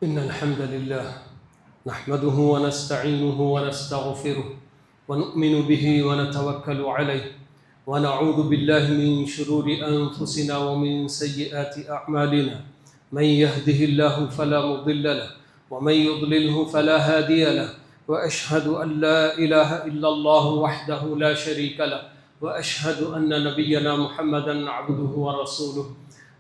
إن الحمد لله نحمده ونستعينه ونستغفره ونؤمن به ونتوكل عليه ونعوذ بالله من شرور أنفسنا ومن سيئات أعمالنا من يهده الله فلا مضل له ومن يضلله فلا هادي له وأشهد أن لا إله إلا الله وحده لا شريك له وأشهد أن نبينا محمدا عبده ورسوله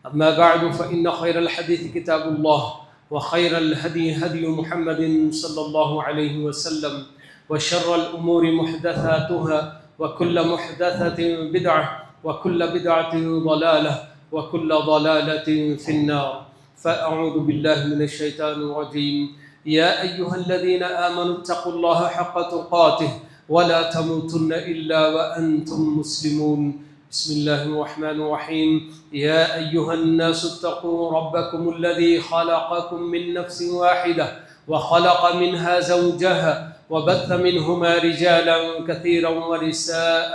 أما بعد فإن خير الحديث كتاب الله وخير الهدي هدي محمد صلى الله عليه وسلم وشر الأمور محدثاتها وكل محدثة بدعة وكل بدعة ضلالة وكل ضلالة في النار فأعوذ بالله من الشيطان الرجيم يا أيها الذين آمنوا اتقوا الله حق تقاته ولا تموتن إلا وأنتم مسلمون بسم الله الرحمن الرحيم يا أيها الناس اتقوا ربكم الذي خلقكم من نفس واحدة وخلق منها زوجها وبث منهما رجالا كثيرا ونساء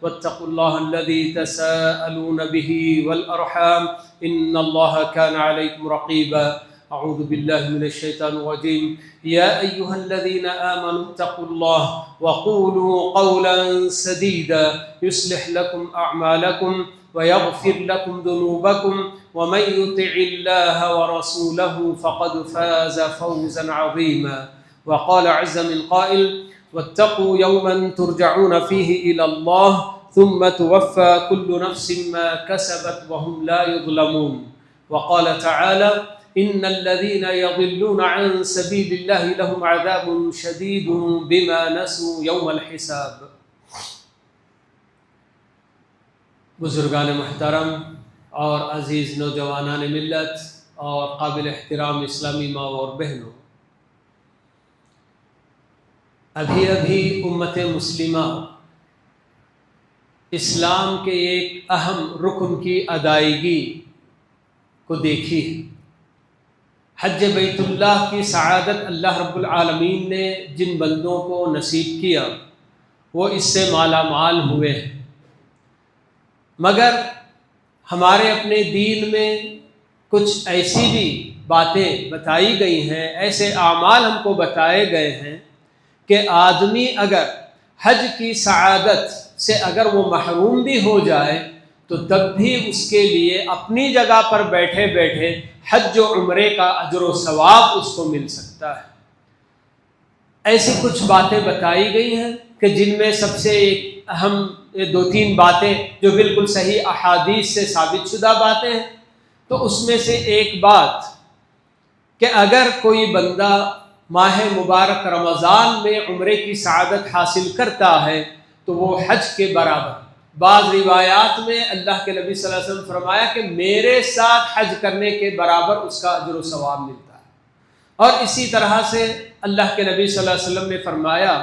واتقوا الله الذي تساءلون به والأرحام إن الله كان عليكم رقيبا أعوذ بالله من الشيطان الرجيم يا أيها الذين آمنوا اتقوا الله وقولوا قولا سديدا يصلح لكم أعمالكم ويغفر لكم ذنوبكم ومن يطع الله ورسوله فقد فاز فوزا عظيما وقال عز من قائل واتقوا يوما ترجعون فيه إلى الله ثم توفى كل نفس ما كسبت وهم لا يظلمون وقال تعالى إن الذين يضلون عن سبيل الله لهم عذاب شديد بما نسوا يوم الحساب. بزرگان محترم اور عزیز نوجوانان ملت اور قابل احترام اسلامی ماں اور بہنوں، ابھی امت مسلمہ اسلام کے ایک اہم رکن کی ادائیگی کو دیکھی ہے۔ حج بیت اللہ کی سعادت اللہ رب العالمین نے جن بندوں کو نصیب کیا وہ اس سے مالا مال ہوئے ہیں، مگر ہمارے اپنے دین میں کچھ ایسی بھی باتیں بتائی گئی ہیں، ایسے اعمال ہم کو بتائے گئے ہیں کہ آدمی اگر حج کی سعادت سے اگر وہ محروم بھی ہو جائے تو تب بھی اس کے لیے اپنی جگہ پر بیٹھے بیٹھے حج و عمرے کا اجر و ثواب اس کو مل سکتا ہے۔ ایسی کچھ باتیں بتائی گئی ہیں کہ جن میں سب سے ایک اہم دو تین باتیں جو بالکل صحیح احادیث سے ثابت شدہ باتیں ہیں، تو اس میں سے ایک بات کہ اگر کوئی بندہ ماہ مبارک رمضان میں عمرے کی سعادت حاصل کرتا ہے تو وہ حج کے برابر۔ بعض روایات میں اللہ کے نبی صلی اللہ علیہ وسلم فرمایا کہ میرے ساتھ حج کرنے کے برابر اس کا اجر و ثواب ملتا ہے۔ اور اسی طرح سے اللہ کے نبی صلی اللہ علیہ وسلم نے فرمایا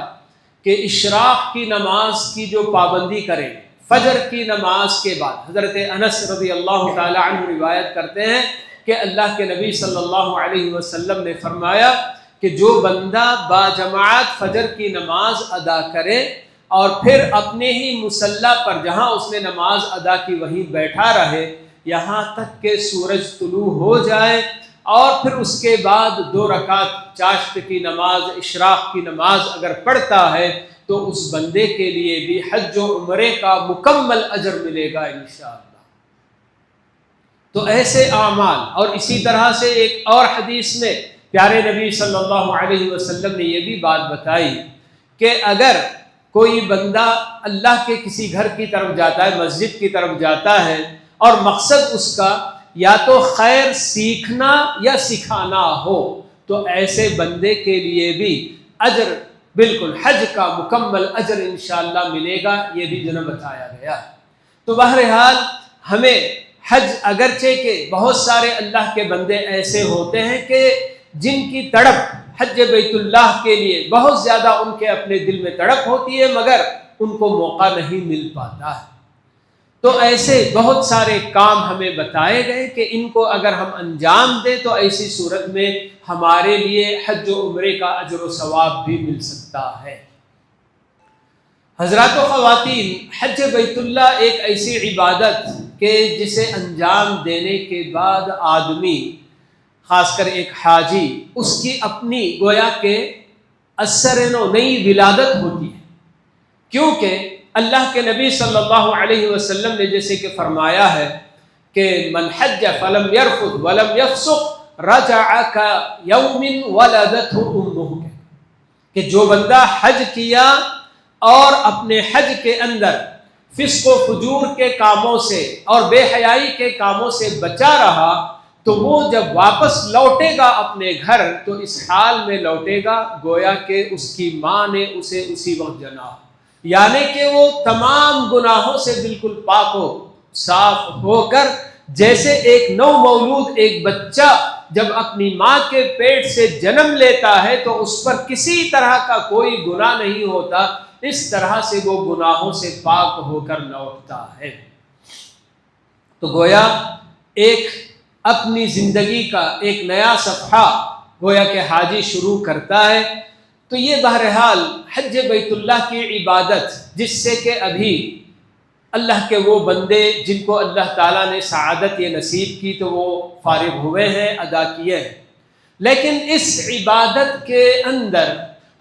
کہ اشراق کی نماز کی جو پابندی کریں فجر کی نماز کے بعد، حضرت انس رضی اللہ تعالی عنہ روایت کرتے ہیں کہ اللہ کے نبی صلی اللہ علیہ وسلم نے فرمایا کہ جو بندہ باجماعت فجر کی نماز ادا کرے اور پھر اپنے ہی مصلی پر جہاں اس نے نماز ادا کی وہیں بیٹھا رہے یہاں تک کہ سورج طلوع ہو جائے، اور پھر اس کے بعد 2 رکعت چاشت کی نماز اشراق کی نماز اگر پڑھتا ہے تو اس بندے کے لیے بھی حج و عمرے کا مکمل اجر ملے گا انشاءاللہ۔ تو ایسے اعمال، اور اسی طرح سے ایک اور حدیث میں پیارے نبی صلی اللہ علیہ وسلم نے یہ بھی بات بتائی کہ اگر کوئی بندہ اللہ کے کسی گھر کی طرف جاتا ہے، مسجد کی طرف جاتا ہے، اور مقصد اس کا یا تو خیر سیکھنا یا سکھانا ہو، تو ایسے بندے کے لیے بھی اجر بالکل حج کا مکمل اجر انشاءاللہ ملے گا، یہ بھی جو بتایا گیا ہے۔ تو بہرحال ہمیں حج، اگرچہ کہ بہت سارے اللہ کے بندے ایسے ہوتے ہیں کہ جن کی تڑپ حج بیت اللہ کے لیے بہت زیادہ ان کے اپنے دل میں تڑپ ہوتی ہے، مگر ان کو موقع نہیں مل پاتا ہے۔ تو ایسے بہت سارے کام ہمیں بتائے گئے کہ ان کو اگر ہم انجام دیں تو ایسی صورت میں ہمارے لیے حج و عمرے کا اجر و ثواب بھی مل سکتا ہے۔ حضرات و خواتین، حج بیت اللہ ایک ایسی عبادت کہ جسے انجام دینے کے بعد آدمی خاص کر ایک حاجی، اس کی اپنی گویا کہ اثر نو نئی ولادت ہوتی ہے، کیونکہ اللہ کے نبی صلی اللہ علیہ وسلم نے جیسے کہ فرمایا ہے کہ من حج فلم یرفث ولم یفسق رجع کیوم ولدتہ امہ، کہ جو بندہ حج کیا اور اپنے حج کے اندر فسق و فجور کے کاموں سے اور بے حیائی کے کاموں سے بچا رہا تو وہ جب واپس لوٹے گا اپنے گھر تو اس حال میں لوٹے گا گویا کہ اس کی ماں نے اسے اسی وقت جنا، یعنی کہ وہ تمام گناہوں سے بالکل پاک ہو صاف ہو کر، جیسے ایک نو مولود ایک بچہ جب اپنی ماں کے پیٹ سے جنم لیتا ہے تو اس پر کسی طرح کا کوئی گناہ نہیں ہوتا، اس طرح سے وہ گناہوں سے پاک ہو کر لوٹتا ہے۔ تو گویا ایک اپنی زندگی کا ایک نیا صفحہ گویا کہ حاجی شروع کرتا ہے۔ تو یہ بہرحال حج بیت اللہ کی عبادت، جس سے کہ ابھی اللہ کے وہ بندے جن کو اللہ تعالیٰ نے سعادت یہ نصیب کی تو وہ فارغ ہوئے ہیں، ادا کیے ہیں، لیکن اس عبادت کے اندر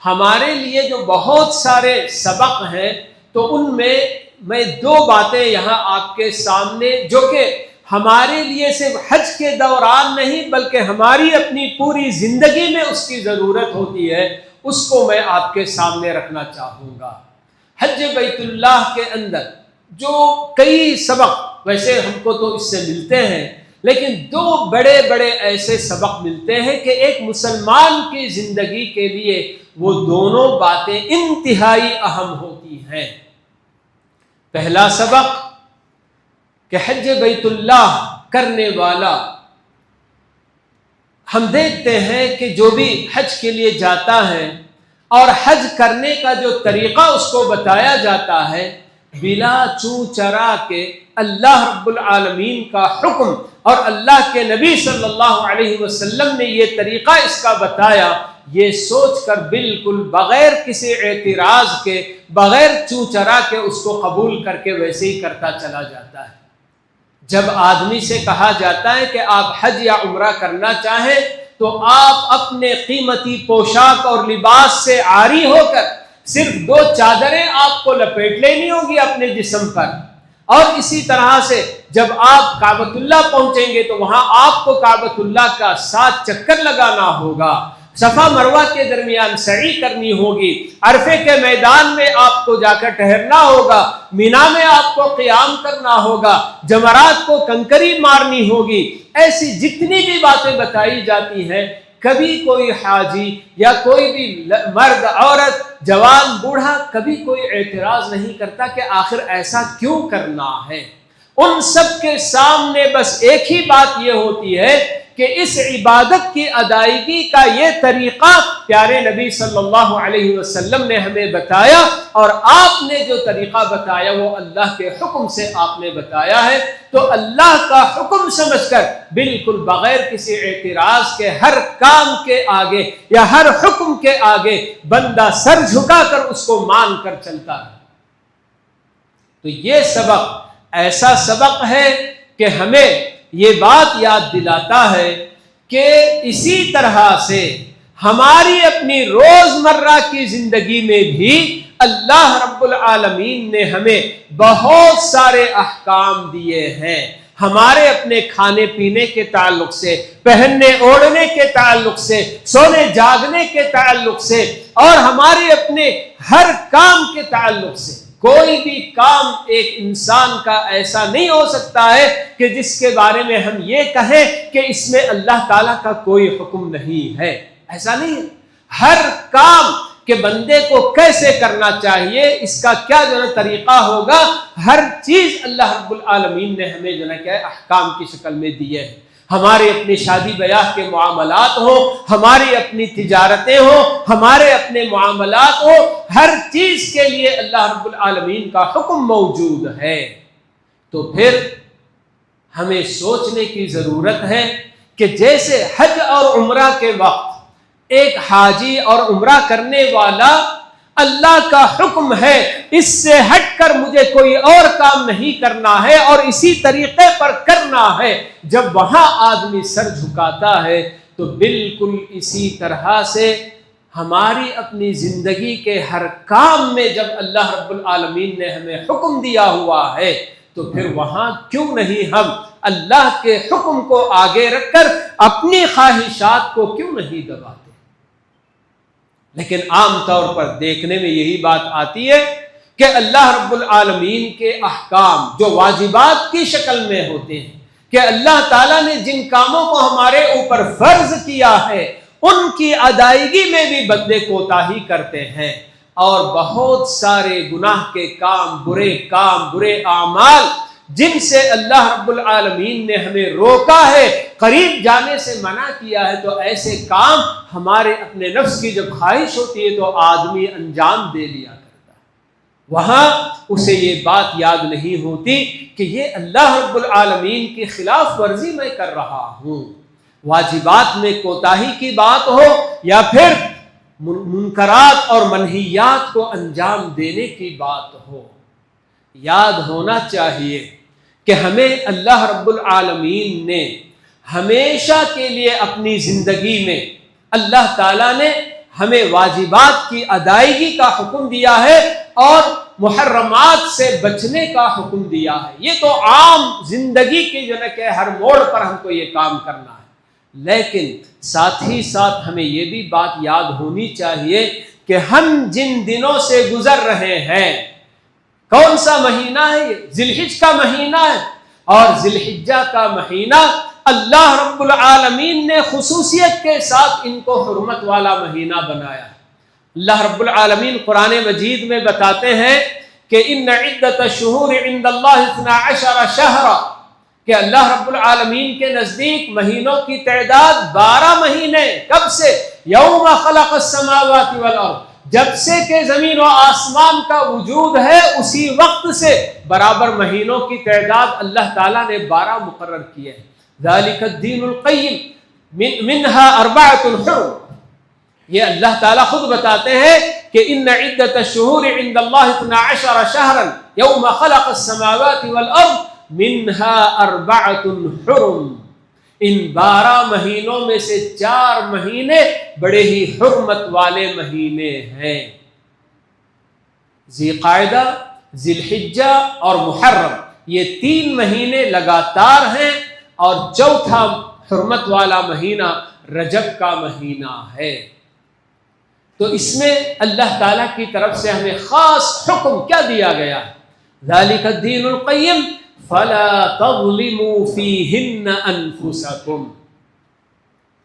ہمارے لیے جو بہت سارے سبق ہیں تو ان میں دو باتیں یہاں آپ کے سامنے، جو کہ ہمارے لیے صرف حج کے دوران نہیں بلکہ ہماری اپنی پوری زندگی میں اس کی ضرورت ہوتی ہے، اس کو میں آپ کے سامنے رکھنا چاہوں گا۔ حج بیت اللہ کے اندر جو کئی سبق ویسے ہم کو تو اس سے ملتے ہیں، لیکن دو بڑے بڑے ایسے سبق ملتے ہیں کہ ایک مسلمان کی زندگی کے لیے وہ دونوں باتیں انتہائی اہم ہوتی ہیں۔ پہلا سبق کہ حج بیت اللہ کرنے والا، ہم دیکھتے ہیں کہ جو بھی حج کے لیے جاتا ہے اور حج کرنے کا جو طریقہ اس کو بتایا جاتا ہے، بلا چوں چرا کے اللہ رب العالمین کا حکم اور اللہ کے نبی صلی اللہ علیہ وسلم نے یہ طریقہ اس کا بتایا، یہ سوچ کر بالکل بغیر کسی اعتراض کے، بغیر چوں چرا کے اس کو قبول کر کے ویسے ہی کرتا چلا جاتا ہے۔ جب آدمی سے کہا جاتا ہے کہ آپ حج یا عمرہ کرنا چاہیں تو آپ اپنے قیمتی پوشاک اور لباس سے عاری ہو کر صرف دو چادریں آپ کو لپیٹ لینی ہوگی اپنے جسم پر، اور اسی طرح سے جب آپ کعبۃ اللہ پہنچیں گے تو وہاں آپ کو کعبۃ اللہ کا 7 چکر لگانا ہوگا، صفا مروہ کے درمیان سعی کرنی ہوگی، عرفے کے میدان میں آپ کو جا کر ٹھہرنا ہوگا، مینا میں آپ کو قیام کرنا ہوگا، جمرات کو کنکری مارنی ہوگی۔ ایسی جتنی بھی باتیں بتائی جاتی ہیں، کبھی کوئی حاجی یا کوئی بھی مرد عورت جوان بوڑھا کبھی کوئی اعتراض نہیں کرتا کہ آخر ایسا کیوں کرنا ہے۔ ان سب کے سامنے بس ایک ہی بات یہ ہوتی ہے کہ اس عبادت کی ادائیگی کا یہ طریقہ پیارے نبی صلی اللہ علیہ وسلم نے ہمیں بتایا، اور آپ نے جو طریقہ بتایا وہ اللہ کے حکم سے آپ نے بتایا ہے، تو اللہ کا حکم سمجھ کر بالکل بغیر کسی اعتراض کے ہر کام کے آگے یا ہر حکم کے آگے بندہ سر جھکا کر اس کو مان کر چلتا ہے۔ تو یہ سبق ایسا سبق ہے کہ ہمیں یہ بات یاد دلاتا ہے کہ اسی طرح سے ہماری اپنی روزمرہ کی زندگی میں بھی اللہ رب العالمین نے ہمیں بہت سارے احکام دیے ہیں، ہمارے اپنے کھانے پینے کے تعلق سے، پہننے اوڑھنے کے تعلق سے، سونے جاگنے کے تعلق سے، اور ہمارے اپنے ہر کام کے تعلق سے۔ کوئی بھی کام ایک انسان کا ایسا نہیں ہو سکتا ہے کہ جس کے بارے میں ہم یہ کہیں کہ اس میں اللہ تعالیٰ کا کوئی حکم نہیں ہے، ایسا نہیں ہے۔ ہر کام کہ بندے کو کیسے کرنا چاہیے، اس کا کیا جو ہے طریقہ ہوگا، ہر چیز اللہ رب العالمین نے ہمیں جو ہے کہ احکام کی شکل میں دیے ہیں۔ ہمارے اپنے شادی بیاہ کے معاملات ہوں، ہماری اپنی تجارتیں ہوں، ہمارے اپنے معاملات ہوں، ہر چیز کے لیے اللہ رب العالمین کا حکم موجود ہے۔ تو پھر ہمیں سوچنے کی ضرورت ہے کہ جیسے حج اور عمرہ کے وقت ایک حاجی اور عمرہ کرنے والا اللہ کا حکم ہے، اس سے ہٹ کر مجھے کوئی اور کام نہیں کرنا ہے اور اسی طریقے پر کرنا ہے، جب وہاں آدمی سر جھکاتا ہے تو بالکل اسی طرح سے ہماری اپنی زندگی کے ہر کام میں جب اللہ رب العالمین نے ہمیں حکم دیا ہوا ہے تو پھر وہاں کیوں نہیں ہم اللہ کے حکم کو آگے رکھ کر اپنی خواہشات کو کیوں نہیں دباتے؟ لیکن عام طور پر دیکھنے میں یہی بات آتی ہے کہ اللہ رب العالمین کے احکام جو واجبات کی شکل میں ہوتے ہیں، کہ اللہ تعالیٰ نے جن کاموں کو ہمارے اوپر فرض کیا ہے ان کی ادائیگی میں بھی بندے کوتاہی کرتے ہیں، اور بہت سارے گناہ کے کام، برے اعمال جن سے اللہ رب العالمین نے ہمیں روکا ہے، قریب جانے سے منع کیا ہے، تو ایسے کام ہمارے اپنے نفس کی جب خواہش ہوتی ہے تو آدمی انجام دے لیا کرتا ہے، وہاں اسے یہ بات یاد نہیں ہوتی کہ یہ اللہ رب العالمین کی خلاف ورزی میں کر رہا ہوں، واجبات میں کوتاہی کی بات ہو یا پھر منکرات اور منہیات کو انجام دینے کی بات ہو۔ یاد ہونا چاہیے کہ ہمیں اللہ رب العالمین نے ہمیشہ کے لیے اپنی زندگی میں اللہ تعالیٰ نے ہمیں واجبات کی ادائیگی کا حکم دیا ہے اور محرمات سے بچنے کا حکم دیا ہے۔ یہ تو عام زندگی کی جو ہے کہ ہر موڑ پر ہم کو یہ کام کرنا ہے، لیکن ساتھ ہی ساتھ ہمیں یہ بھی بات یاد ہونی چاہیے کہ ہم جن دنوں سے گزر رہے ہیں، کون سا مہینہ ہے؟ یہ ذی الحج کا مہینہ ہے، اور ذی الحجہ کا مہینہ اللہ رب العالمین نے خصوصیت کے ساتھ ان کو حرمت والا مہینہ بنایا ہے۔ اللہ رب العالمین قرآن مجید میں بتاتے ہیں کہ ان عدت الشہور عند اللہ 12 شہرا، کہ اللہ رب العالمین کے نزدیک مہینوں کی تعداد 12 مہینے، کب سے؟ یوم خلق السماوات والارض، جب سے کہ زمین و آسمان کا وجود ہے اسی وقت سے برابر مہینوں کی تعداد اللہ تعالیٰ نے 12 مقرر کی ہے۔ ذالک الدین القیم منہا 4 حرم، یہ اللہ تعالیٰ خود بتاتے ہیں کہ ان عدت الشہور عند اللہ 12 شہرا یوم خلق السماوات والارض منہا 4 حرم، ان 12 مہینوں میں سے 4 مہینے بڑے ہی حرمت والے مہینے ہیں، ذی قعدہ، ذی الحجہ اور محرم، یہ 3 مہینے لگاتار ہیں، اور چوتھا حرمت والا مہینہ رجب کا مہینہ ہے۔ تو اس میں اللہ تعالیٰ کی طرف سے ہمیں خاص حکم کیا دیا گیا؟ ذالک الدین القیم فلا تظلموا فیہن انفسکم،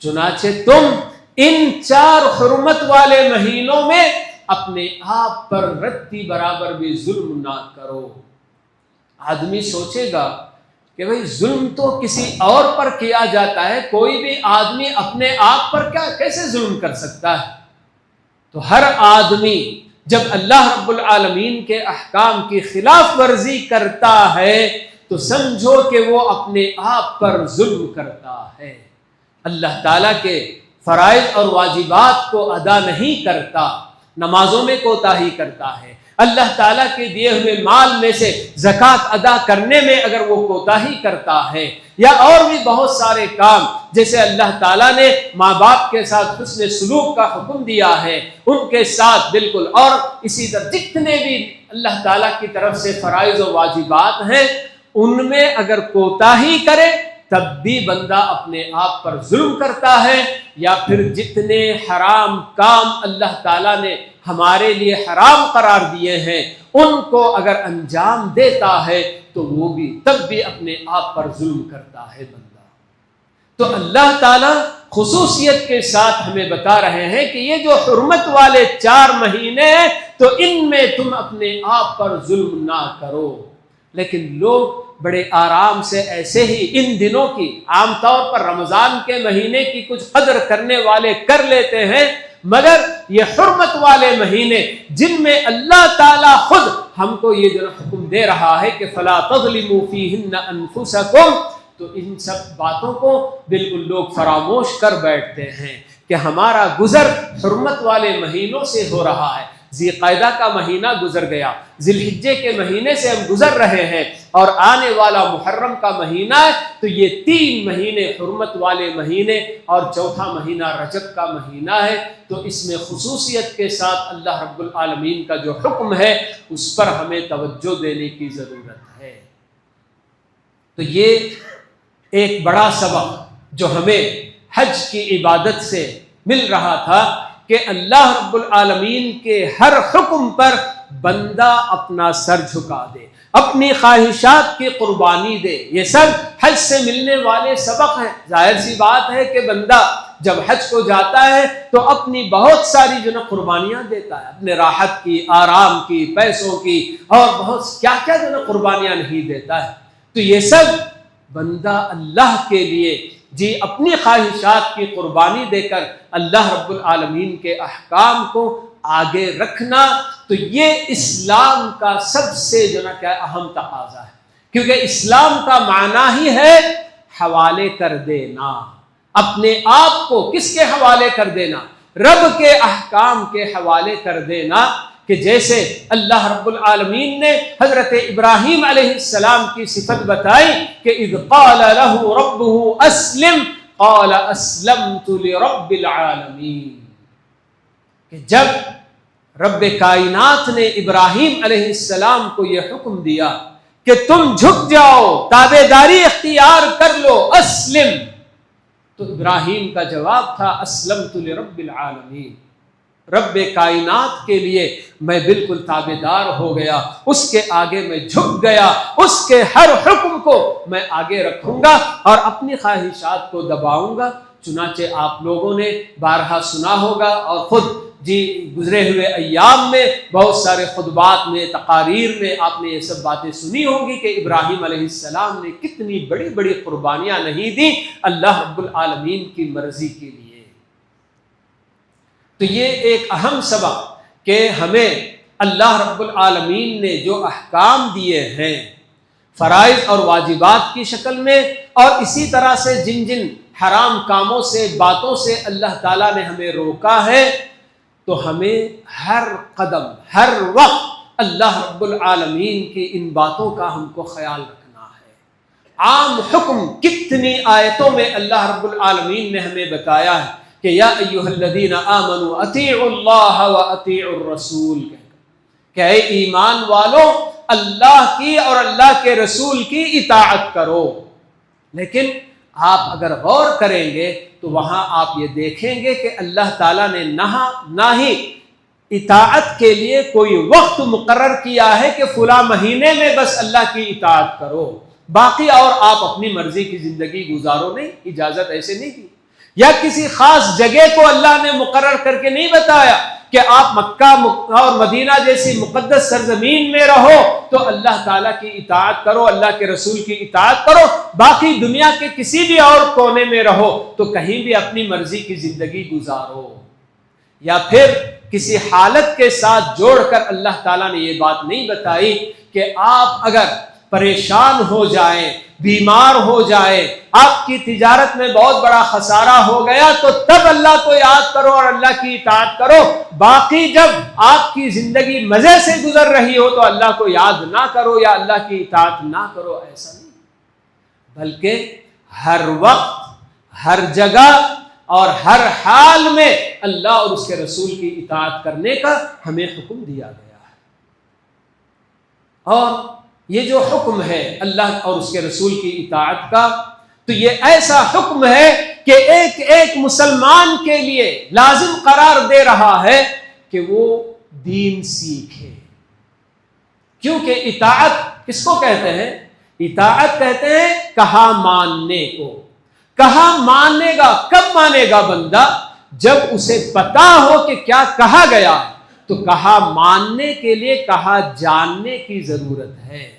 چنانچہ تم ان 4 حرمت والے مہینوں میں اپنے آپ پر رتی برابر بھی ظلم نہ کرو۔ آدمی سوچے گا کہ بھئی ظلم تو کسی اور پر کیا جاتا ہے، کوئی بھی آدمی اپنے آپ پر کیسے ظلم کر سکتا ہے؟ تو ہر آدمی جب اللہ رب العالمین کے احکام کی خلاف ورزی کرتا ہے تو سمجھو کہ وہ اپنے آپ پر ظلم کرتا ہے، اللہ تعالیٰ کے فرائض اور واجبات کو ادا نہیں کرتا، نمازوں میں کوتاہی کرتا ہے، اللہ تعالیٰ کے دیے ہوئے مال میں سے زکوٰۃ ادا کرنے میں اگر وہ کوتاہی کرتا ہے، یا اور بھی بہت سارے کام جیسے اللہ تعالیٰ نے ماں باپ کے ساتھ حسن سلوک کا حکم دیا ہے ان کے ساتھ بالکل، اور اسی طرح جتنے بھی اللہ تعالیٰ کی طرف سے فرائض و واجبات ہیں ان میں اگر کوتاہی کرے تب بھی بندہ اپنے آپ پر ظلم کرتا ہے، یا پھر جتنے حرام کام اللہ تعالیٰ نے ہمارے لیے حرام قرار دیے ہیں ان کو اگر انجام دیتا ہے تو وہ بھی تب بھی اپنے آپ پر ظلم کرتا ہے بندہ۔ تو اللہ تعالیٰ خصوصیت کے ساتھ ہمیں بتا رہے ہیں کہ یہ جو حرمت والے 4 مہینے ہیں تو ان میں تم اپنے آپ پر ظلم نہ کرو، لیکن لوگ بڑے آرام سے ایسے ہی ان دنوں کی، عام طور پر رمضان کے مہینے کی کچھ قدر کرنے والے کر لیتے ہیں، مگر یہ حرمت والے مہینے جن میں اللہ تعالیٰ خود ہم کو یہ جو حکم دے رہا ہے کہ فلا تظلموا فیہن انفسکم، تو ان سب باتوں کو بالکل لوگ فراموش کر بیٹھتے ہیں کہ ہمارا گزر حرمت والے مہینوں سے ہو رہا ہے، ذی قعدہ کا مہینہ گزر گیا، ذی الحجہ کے مہینے سے ہم گزر رہے ہیں اور آنے والا محرم کا مہینہ ہے، تو یہ 3 مہینے حرمت والے مہینے اور چوتھا مہینہ رجب کا مہینہ ہے، تو اس میں خصوصیت کے ساتھ اللہ رب العالمین کا جو حکم ہے اس پر ہمیں توجہ دینے کی ضرورت ہے۔ تو یہ ایک بڑا سبق جو ہمیں حج کی عبادت سے مل رہا تھا کہ اللہ رب العالمین کے ہر حکم پر بندہ اپنا سر جھکا دے، اپنی خواہشات کی قربانی دے۔ یہ سب حج سے ملنے والے سبق ہیں۔ ظاہر سی بات ہے کہ بندہ جب حج کو جاتا ہے تو اپنی بہت ساری جو نا قربانیاں دیتا ہے، اپنے راحت کی، آرام کی، پیسوں کی، اور بہت کیا کیا جو نا قربانیاں نہیں دیتا ہے۔ تو یہ سب بندہ اللہ کے لیے اپنی خواہشات کی قربانی دے کر اللہ رب العالمین کے احکام کو آگے رکھنا، تو یہ اسلام کا سب سے جو نا کیا اہم تقاضا ہے، کیونکہ اسلام کا معنی ہی ہے حوالے کر دینا، اپنے آپ کو کس کے حوالے کر دینا؟ رب کے احکام کے حوالے کر دینا، کہ جیسے اللہ رب العالمین نے حضرت ابراہیم علیہ السلام کی صفت بتائی کہ اذ قال له ربه اسلم قال اسلمت لرب العالمین، کہ جب رب کائنات نے ابراہیم علیہ السلام کو یہ حکم دیا کہ تم جھک جاؤ، تابعداری اختیار کر لو، اسلم، تو ابراہیم کا جواب تھا اسلمت لرب العالمین، رب کائنات کے لیے میں بالکل تابعدار ہو گیا، اس کے آگے میں جھک گیا، اس کے ہر حکم کو میں آگے رکھوں گا اور اپنی خواہشات کو دباؤں گا۔ چنانچہ آپ لوگوں نے بارہا سنا ہوگا اور خود گزرے ہوئے ایام میں بہت سارے خطبات میں، تقاریر میں آپ نے یہ سب باتیں سنی ہوں گی کہ ابراہیم علیہ السلام نے کتنی بڑی بڑی قربانیاں نہیں دی اللہ رب العالمین کی مرضی کے لیے۔ تو یہ ایک اہم سبق کہ ہمیں اللہ رب العالمین نے جو احکام دیے ہیں فرائض اور واجبات کی شکل میں، اور اسی طرح سے جن جن حرام کاموں سے، باتوں سے اللہ تعالیٰ نے ہمیں روکا ہے، تو ہمیں ہر قدم، ہر وقت اللہ رب العالمین کی ان باتوں کا ہم کو خیال رکھنا ہے۔ عام حکم کتنی آیتوں میں اللہ رب العالمین نے ہمیں بتایا ہے کہ یا ایھا الذین آمنوا اطیعوا اللہ واطیعوا الرسول، کہ اے ایمان والو اللہ کی اور اللہ کے رسول کی اطاعت کرو۔ لیکن آپ اگر غور کریں گے تو وہاں آپ یہ دیکھیں گے کہ اللہ تعالیٰ نے نہ ہی اطاعت کے لیے کوئی وقت مقرر کیا ہے کہ فلاں مہینے میں بس اللہ کی اطاعت کرو، باقی اور آپ اپنی مرضی کی زندگی گزارو، نہیں، اجازت ایسے نہیں دی۔ یا کسی خاص جگہ کو اللہ نے مقرر کر کے نہیں بتایا کہ آپ مکہ اور مدینہ جیسی مقدس سرزمین میں رہو تو اللہ تعالیٰ کی اطاعت کرو، اللہ کے رسول کی اطاعت کرو، باقی دنیا کے کسی بھی اور کونے میں رہو تو کہیں بھی اپنی مرضی کی زندگی گزارو۔ یا پھر کسی حالت کے ساتھ جوڑ کر اللہ تعالیٰ نے یہ بات نہیں بتائی کہ آپ اگر پریشان ہو جائیں، بیمار ہو جائے، آپ کی تجارت میں بہت بڑا خسارہ ہو گیا تو تب اللہ کو یاد کرو اور اللہ کی اطاعت کرو، باقی جب آپ کی زندگی مزے سے گزر رہی ہو تو اللہ کو یاد نہ کرو یا اللہ کی اطاعت نہ کرو، ایسا نہیں، بلکہ ہر وقت، ہر جگہ اور ہر حال میں اللہ اور اس کے رسول کی اطاعت کرنے کا ہمیں حکم دیا گیا ہے۔ اور یہ جو حکم ہے اللہ اور اس کے رسول کی اطاعت کا، تو یہ ایسا حکم ہے کہ ایک ایک مسلمان کے لیے لازم قرار دے رہا ہے کہ وہ دین سیکھے، کیونکہ اطاعت کس کو کہتے ہیں؟ اطاعت کہتے ہیں کہا ماننے کو۔ کہا مانے گا، کب مانے گا بندہ؟ جب اسے پتا ہو کہ کیا کہا گیا، تو کہا ماننے کے لیے کہا جاننے کی ضرورت ہے۔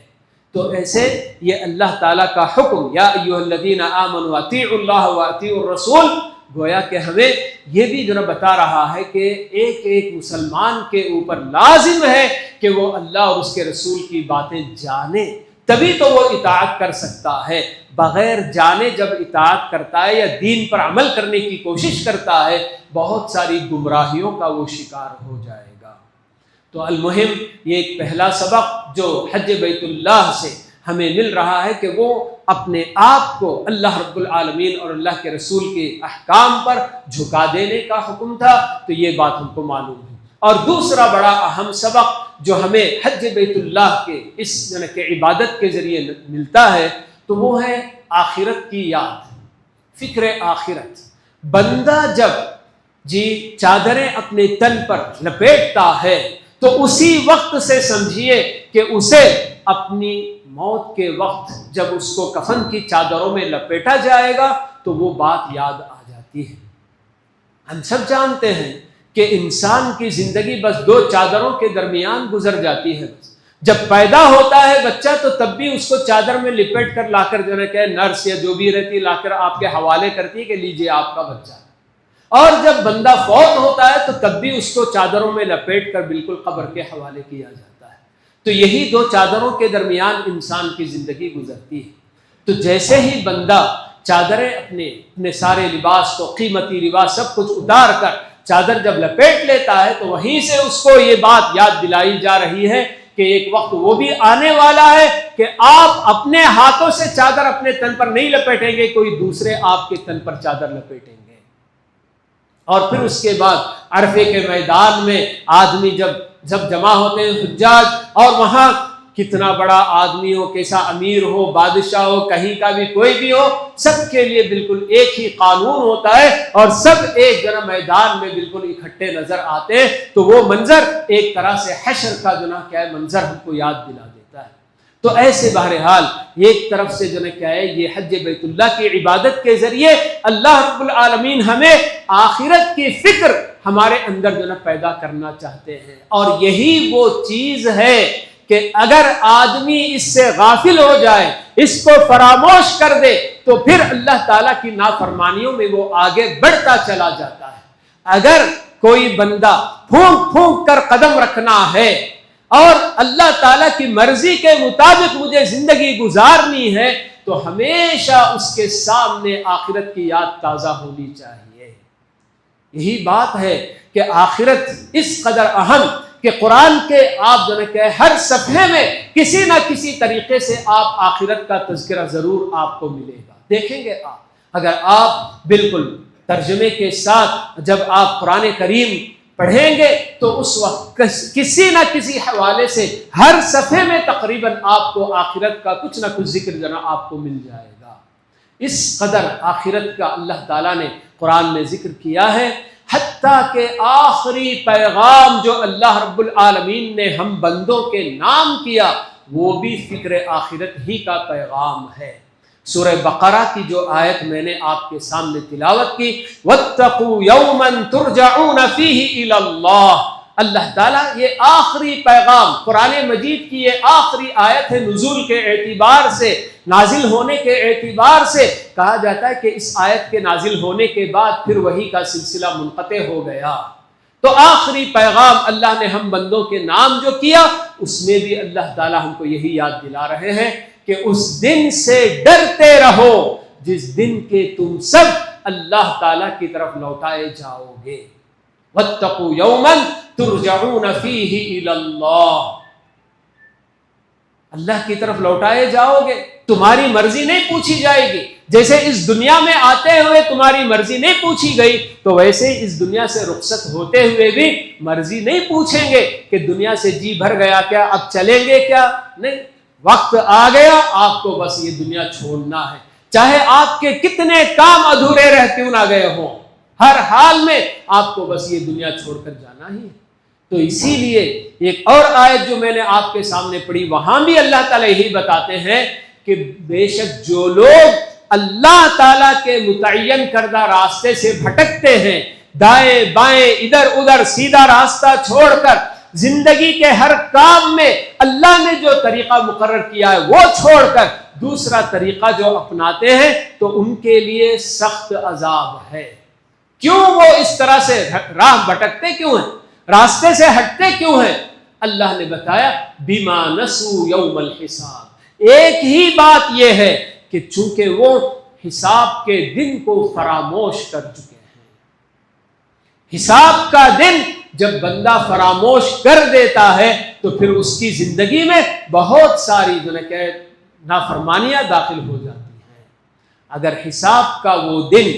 تو ایسے یہ اللہ تعالیٰ کا حکم یا ایھا الذین آمنوا اطیعوا اللہ واطیعوا الرسول، گویا کہ ہمیں یہ بھی جو بتا رہا ہے کہ ایک ایک مسلمان کے اوپر لازم ہے کہ وہ اللہ اور اس کے رسول کی باتیں جانے، تبھی تو وہ اطاعت کر سکتا ہے۔ بغیر جانے جب اطاعت کرتا ہے یا دین پر عمل کرنے کی کوشش کرتا ہے، بہت ساری گمراہیوں کا وہ شکار ہو جائے گا۔ تو المہم یہ ایک پہلا سبق جو حج بیت اللہ سے ہمیں مل رہا ہے کہ وہ اپنے آپ کو اللہ رب العالمین اور اللہ کے رسول کے احکام پر جھکا دینے کا حکم تھا، تو یہ بات ہم کو معلوم ہے۔ اور دوسرا بڑا اہم سبق جو ہمیں حج بیت اللہ کے اس کہ عبادت کے ذریعے ملتا ہے تو وہ ہے آخرت کی یاد، فکر آخرت۔ بندہ جب چادریں اپنے تن پر لپیٹتا ہے تو اسی وقت سے سمجھیے کہ اسے اپنی موت کے وقت جب اس کو کفن کی چادروں میں لپیٹا جائے گا تو وہ بات یاد آ جاتی ہے۔ ہم سب جانتے ہیں کہ انسان کی زندگی بس دو چادروں کے درمیان گزر جاتی ہے۔ جب پیدا ہوتا ہے بچہ تو تب بھی اس کو چادر میں لپیٹ کر لا کر کہ نرس یا جو بھی رہتی لا کر آپ کے حوالے کرتی ہے کہ لیجئے آپ کا بچہ، اور جب بندہ فوت ہوتا ہے تو تب بھی اس کو چادروں میں لپیٹ کر بالکل قبر کے حوالے کیا جاتا ہے۔ تو یہی دو چادروں کے درمیان انسان کی زندگی گزرتی ہے۔ تو جیسے ہی بندہ چادریں اپنے سارے لباس کو، قیمتی لباس سب کچھ اتار کر چادر جب لپیٹ لیتا ہے تو وہیں سے اس کو یہ بات یاد دلائی جا رہی ہے کہ ایک وقت وہ بھی آنے والا ہے کہ آپ اپنے ہاتھوں سے چادر اپنے تن پر نہیں لپیٹیں گے، کوئی دوسرے آپ کے تن پر چادر لپیٹیں گے۔ اور پھر اس کے بعد عرفے کے میدان میں آدمی جب جمع ہوتے ہیں حجاج، اور وہاں کتنا بڑا آدمی ہو، کیسا امیر ہو، بادشاہ ہو، کہیں کا بھی کوئی بھی ہو، سب کے لیے بالکل ایک ہی قانون ہوتا ہے اور سب ایک جگہ میدان میں بالکل اکٹھے نظر آتے ہیں۔ تو وہ منظر ایک طرح سے حشر کا منظر ہم کو یاد دلا دیتا ہے۔ تو ایسے بہرحال ایک طرف سے یہ حج بیت اللہ کی عبادت کے ذریعے اللہ رب العالمین ہمیں آخرت کی فکر ہمارے اندر پیدا کرنا چاہتے ہیں، اور یہی وہ چیز ہے کہ اگر آدمی اس سے غافل ہو جائے، اس کو فراموش کر دے، تو پھر اللہ تعالیٰ کی نافرمانیوں میں وہ آگے بڑھتا چلا جاتا ہے۔ اگر کوئی بندہ پھونک پھونک کر قدم رکھنا ہے اور اللہ تعالیٰ کی مرضی کے مطابق مجھے زندگی گزارنی ہے تو ہمیشہ اس کے سامنے آخرت کی یاد تازہ ہونی چاہیے۔ یہی بات ہے کہ آخرت اس قدر اہم کہ قرآن کے آپ ہر صفحے میں کسی نہ کسی طریقے سے آپ آخرت کا تذکرہ ضرور آپ کو ملے گا۔ دیکھیں گے آپ اگر آپ بالکل ترجمے کے ساتھ جب آپ قرآن کریم پڑھیں گے تو اس وقت کسی نہ کسی حوالے سے ہر صفحے میں تقریباً آپ کو آخرت کا کچھ نہ کچھ ذکر آپ کو مل جائے گا۔ اس قدر آخرت کا اللہ تعالیٰ نے قرآن میں ذکر کیا ہے، حتیٰ کہ آخری پیغام جو اللہ رب العالمین نے ہم بندوں کے نام کیا وہ بھی فکر آخرت ہی کا پیغام ہے۔ سورہ بقرہ کی جو آیت میں نے آپ کے سامنے تلاوت کی، وَاتَّقُوا يَوْمًا تُرْجَعُونَ فِيهِ إِلَى اللَّهِ، اللہ تعالیٰ یہ آخری پیغام، قرآن مجید کی یہ آخری آیت ہے، نزول کے اعتبار سے، نازل ہونے کے اعتبار سے کہا جاتا ہے کہ اس آیت کے نازل ہونے کے بعد پھر وحی کا سلسلہ منقطع ہو گیا۔ تو آخری پیغام اللہ نے ہم بندوں کے نام جو کیا اس میں بھی اللہ تعالیٰ ہم کو یہی یاد دلا رہے ہیں کہ اس دن سے ڈرتے رہو جس دن کے تم سب اللہ تعالیٰ کی طرف لوٹائے جاؤ گے۔ وَاتَّقُوا يَوْمًا تُرْجَعُونَ فِيهِ إِلَى اللَّهِ، اللہ کی طرف لوٹائے جاؤ گے، تمہاری مرضی نہیں پوچھی جائے گی۔ جیسے اس دنیا میں آتے ہوئے تمہاری مرضی نہیں پوچھی گئی تو ویسے ہی اس دنیا سے رخصت ہوتے ہوئے بھی مرضی نہیں پوچھیں گے کہ دنیا سے جی بھر گیا کیا، اب چلیں گے کیا، نہیں، وقت آ گیا، آپ کو بس یہ دنیا چھوڑنا ہے، چاہے آپ کے کتنے کام ادھورے رہ کیوں نہ گئے ہوں، ہر حال میں آپ کو بس یہ دنیا چھوڑ کر جانا ہی ہے۔ تو اسی لیے ایک اور آیت جو میں نے آپ کے سامنے پڑھی وہاں بھی اللہ تعالیٰ یہی بتاتے ہیں کہ بے شک جو لوگ اللہ تعالیٰ کے متعین کردہ راستے سے بھٹکتے ہیں، دائیں بائیں ادھر ادھر سیدھا راستہ چھوڑ کر زندگی کے ہر کام میں اللہ نے جو طریقہ مقرر کیا ہے وہ چھوڑ کر دوسرا طریقہ جو اپناتے ہیں تو ان کے لیے سخت عذاب ہے۔ کیوں وہ اس طرح سے راہ بھٹکتے کیوں ہیں، راستے سے ہٹتے کیوں ہیں؟ اللہ نے بتایا بما نسوا یوم الحساب، ایک ہی بات یہ ہے کہ چونکہ وہ حساب کے دن کو فراموش کر چکے ہیں۔ حساب کا دن جب بندہ فراموش کر دیتا ہے تو پھر اس کی زندگی میں بہت ساری جو ہے کہ نافرمانیاں داخل ہو جاتی ہیں۔ اگر حساب کا وہ دن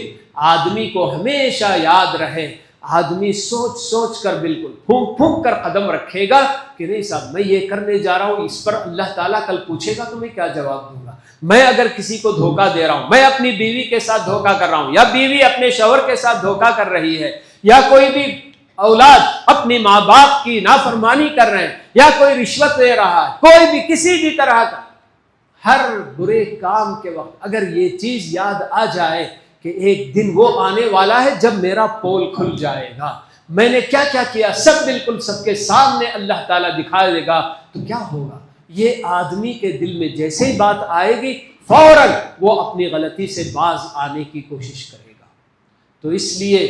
آدمی کو ہمیشہ یاد رہے، آدمی سوچ سوچ کر بالکل پھونک پھونک کر قدم رکھے گا کہ نہیں صاحب میں یہ کرنے جا رہا ہوں، اس پر اللہ تعالیٰ کل پوچھے گا تو میں کیا جواب دوں گا۔ میں اگر کسی کو دھوکہ دے رہا ہوں، میں اپنی بیوی کے ساتھ دھوکہ کر رہا ہوں، یا بیوی اپنے شوہر کے ساتھ دھوکہ کر رہی ہے، یا کوئی بھی اولاد اپنی ماں باپ کی نافرمانی کر رہے ہیں، یا کوئی رشوت دے رہا ہے، کوئی بھی کسی بھی طرح کا ہر برے کام کے وقت اگر یہ چیز یاد آ جائے کہ ایک دن وہ آنے والا ہے جب میرا پول کھل جائے گا، میں نے کیا کیا کیا سب بالکل سب کے سامنے اللہ تعالیٰ دکھا دے گا، تو کیا ہوگا؟ یہ آدمی کے دل میں جیسے ہی بات آئے گی فوراً وہ اپنی غلطی سے باز آنے کی کوشش کرے گا۔ تو اس لیے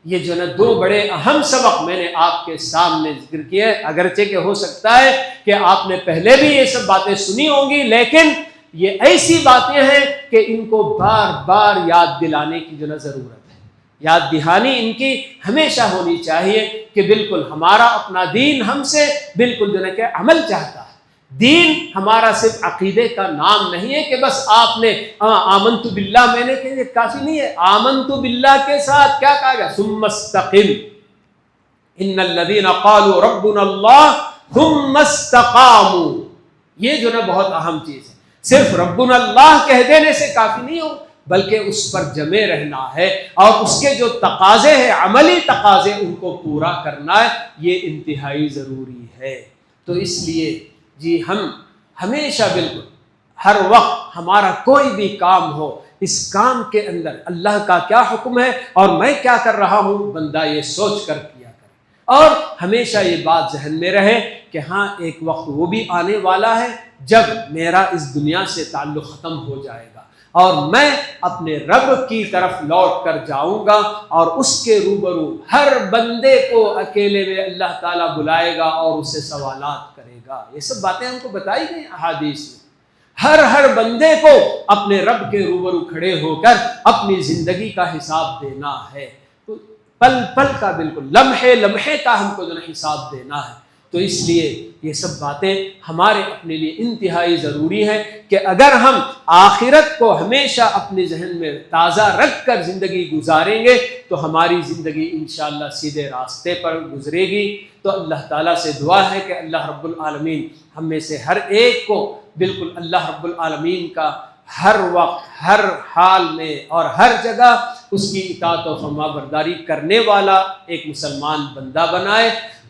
یہ جو نا دو بڑے اہم سبق میں نے آپ کے سامنے ذکر کیے، اگرچہ کہ ہو سکتا ہے کہ آپ نے پہلے بھی یہ سب باتیں سنی ہوں گی، لیکن یہ ایسی باتیں ہیں کہ ان کو بار بار یاد دلانے کی جو نا ضرورت ہے، یاد دہانی ان کی ہمیشہ ہونی چاہیے کہ بالکل ہمارا اپنا دین ہم سے بالکل جو نا کہ عمل چاہتا ہے۔ دین ہمارا صرف عقیدے کا نام نہیں ہے کہ بس آپ نے آمنت باللہ میں نے کہ کافی نہیں ہے، آمنت باللہ کے ساتھ کیا کہا گیا؟ ثم استقم ان الذین قالوا ربنا اللہ ثم استقاموا۔ یہ جو نا بہت اہم چیز ہے، صرف ربنا اللہ کہہ دینے سے کافی نہیں ہو، بلکہ اس پر جمے رہنا ہے اور اس کے جو تقاضے ہیں، عملی تقاضے، ان کو پورا کرنا ہے، یہ انتہائی ضروری ہے۔ تو اس لیے جی ہم ہمیشہ بالکل ہر وقت ہمارا کوئی بھی کام ہو، اس کام کے اندر اللہ کا کیا حکم ہے اور میں کیا کر رہا ہوں، بندہ یہ سوچ کر کیا کرے، اور ہمیشہ یہ بات ذہن میں رہے کہ ہاں ایک وقت وہ بھی آنے والا ہے جب میرا اس دنیا سے تعلق ختم ہو جائے گا اور میں اپنے رب کی طرف لوٹ کر جاؤں گا، اور اس کے روبرو ہر بندے کو اکیلے میں اللہ تعالیٰ بلائے گا اور اسے سوالات کرے گا۔ یہ سب باتیں ہم کو بتائی گئی احادیث میں۔ ہر بندے کو اپنے رب کے روبرو کھڑے ہو کر اپنی زندگی کا حساب دینا ہے، پل پل کا، بالکل لمحے لمحے کا ہم کو جو حساب دینا ہے۔ تو اس لیے یہ سب باتیں ہمارے اپنے لیے انتہائی ضروری ہے کہ اگر ہم آخرت کو ہمیشہ اپنے ذہن میں تازہ رکھ کر زندگی گزاریں گے تو ہماری زندگی انشاءاللہ سیدھے راستے پر گزرے گی۔ تو اللہ تعالیٰ سے دعا ہے کہ اللہ رب العالمین ہم میں سے ہر ایک کو بالکل اللہ رب العالمین کا ہر وقت، ہر حال میں اور ہر جگہ اس کی اطاعت و فرما برداری کرنے والا ایک مسلمان بندہ بنائے،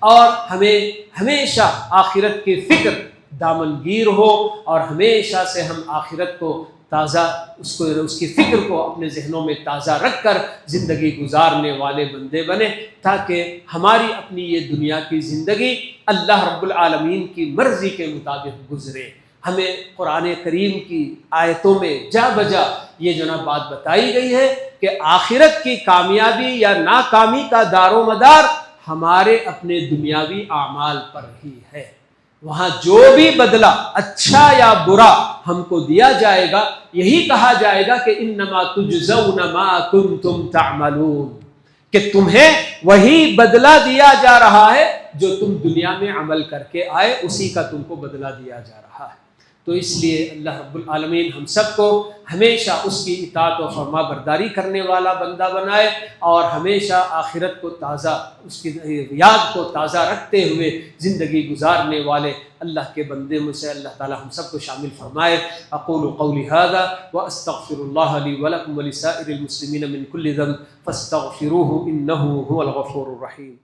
اور ہمیں ہمیشہ آخرت کی فکر دامنگیر ہو، اور ہمیشہ سے ہم آخرت کو تازہ اس کی فکر کو اپنے ذہنوں میں تازہ رکھ کر زندگی گزارنے والے بندے بنے، تاکہ ہماری اپنی یہ دنیا کی زندگی اللہ رب العالمین کی مرضی کے مطابق گزرے۔ ہمیں قرآن کریم کی آیتوں میں جا بجا یہ جو نا بات بتائی گئی ہے کہ آخرت کی کامیابی یا ناکامی کا دار و مدار ہمارے اپنے دنیاوی اعمال پر ہی ہے۔ وہاں جو بھی بدلہ اچھا یا برا ہم کو دیا جائے گا، یہی کہا جائے گا کہ انما تجزون ما کنتم تعملون، کہ تمہیں وہی بدلہ دیا جا رہا ہے جو تم دنیا میں عمل کر کے آئے، اسی کا تم کو بدلہ دیا جا رہا ہے۔ تو اس لیے اللہ رب العالمین ہم سب کو ہمیشہ اس کی اطاعت و فرما برداری کرنے والا بندہ بنائے، اور ہمیشہ آخرت کو تازہ، اس کی یاد کو تازہ رکھتے ہوئے زندگی گزارنے والے اللہ کے بندے میں سے اللہ تعالی ہم سب کو شامل فرمائے۔ اقول قولی ھذا واستغفر اللہ لی ولکم ولسائر المسلمین من کل ذنب فاستغفروہ انہ ھو الغفور الرحیم۔